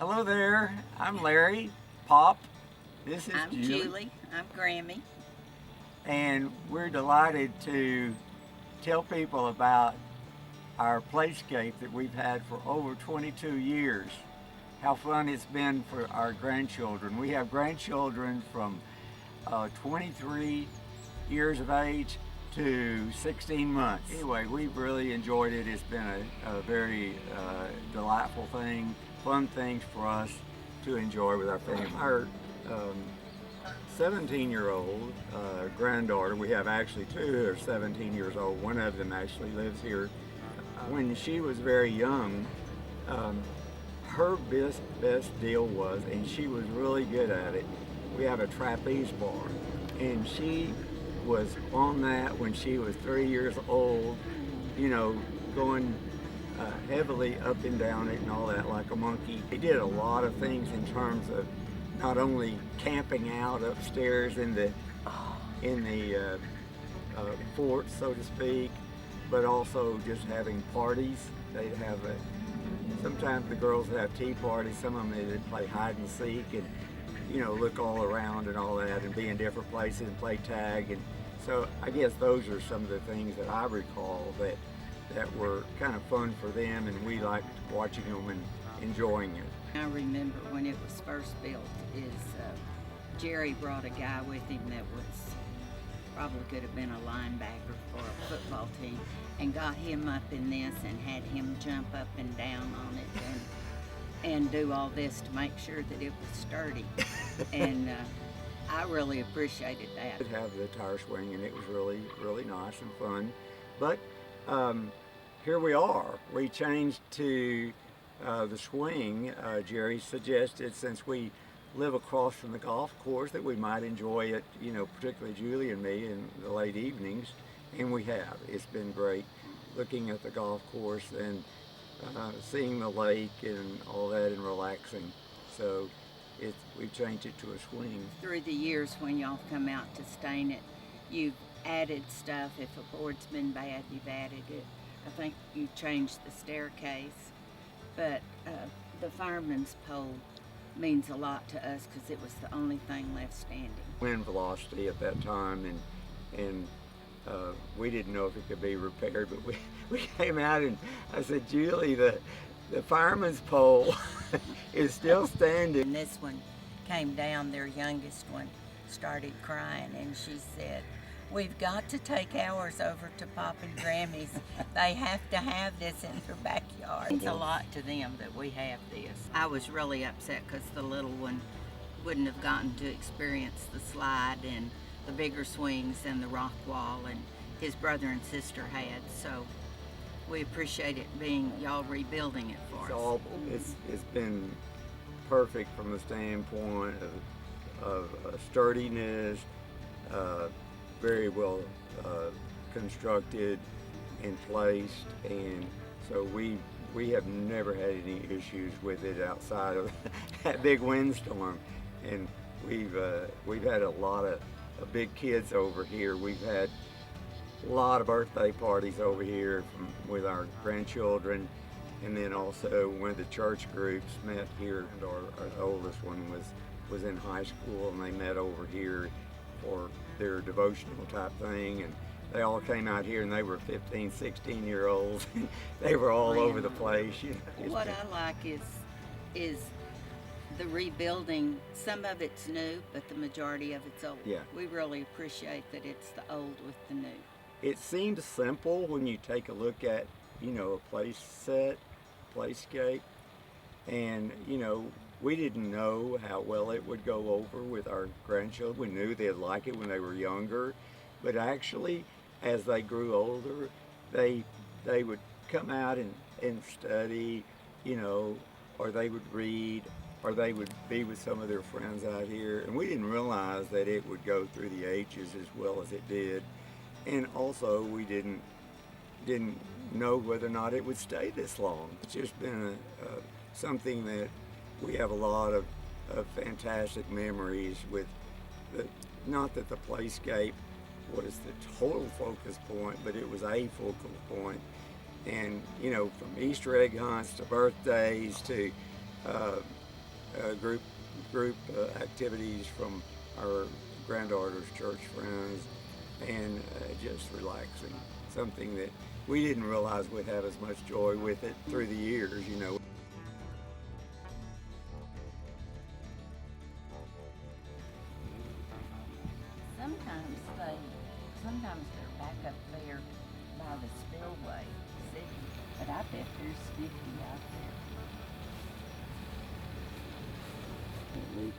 Hello there, I'm Larry, Pop. This is I'm Julie. Julie. I'm Grammy. And we're delighted to tell people about our playscape that we've had for over 22 years. How fun it's been for our grandchildren. We have grandchildren from 23 years of age to 16 months. Anyway, we've really enjoyed it. It's been a very delightful thing, fun things for us to enjoy with our family. Our 17-year-old granddaughter, we have actually two who are 17 years old. One of them actually lives here. When she was very young, her best deal was, and she was really good at it, we have a trapeze bar. And she was on that when she was 3 years old, you know, going heavily up and down it and all that like a monkey. He did a lot of things in terms of not only camping out upstairs in the fort, so to speak, but also just having parties. They'd have sometimes the girls would have tea parties. Some of them they'd play hide and seek and look all around and all that and be in different places and play tag. And so I guess those are some of the things that I recall that were kind of fun for them, and we liked watching them and enjoying it. I remember when it was first built Jerry brought a guy with him that was probably could have been a linebacker for a football team, and got him up in this and had him jump up and down on it and do all this to make sure that it was sturdy. And I really appreciated that. It had the tire swing, and it was really nice and fun. But here we are. We changed to the swing. Jerry suggested, since we live across from the golf course, that we might enjoy it, particularly Julie and me in the late evenings, and we have. It's been great looking at the golf course and seeing the lake and all that and relaxing. So we've changed it to a swing. Through the years when y'all come out to stain it, you've added stuff. If a board's been bad, you've added it. I think you changed the staircase, but the fireman's pole means a lot to us because it was the only thing left standing. Wind velocity at that time, and we didn't know if it could be repaired, but we came out and I said, Julie, the fireman's pole is still standing. And this one came down, their youngest one started crying, and she said, we've got to take ours over to Pop and Grammy's. They have to have this in their backyard. It's a lot to them that we have this. I was really upset because the little one wouldn't have gotten to experience the slide and the bigger swings and the rock wall, and his brother and sister had. So we appreciate it being y'all rebuilding it for us. It's been perfect from the standpoint of sturdiness, very well constructed and placed, and so we have never had any issues with it outside of that big windstorm. And we've had a lot of big kids over here. We've had a lot of birthday parties over here with our grandchildren, and then also one of the church groups met here. And our oldest one was in high school, and they met over here for their devotional type thing, and they all came out here, and they were 15, 16-year-olds. They were all over the place. What I like is the rebuilding. Some of it's new, but the majority of it's old. Yeah. We really appreciate that it's the old with the new. It seems simple when you take a look at, a Playset, Playscape, and, we didn't know how well it would go over with our grandchildren. We knew they'd like it when they were younger, but actually, as they grew older, they would come out and study, or they would read, or they would be with some of their friends out here. And we didn't realize that it would go through the ages as well as it did. And also, we didn't know whether or not it would stay this long. It's just been something that we have a lot of fantastic memories with. Not that the Playscape was the total focus point, but it was a focal point. And from Easter egg hunts to birthdays to group activities from our granddaughter's church friends, and just relaxing. Something that we didn't realize we'd have as much joy with it through the years, you know. Sometimes sometimes they're back up there by the spillway sitting, but I bet there's 50 out there. We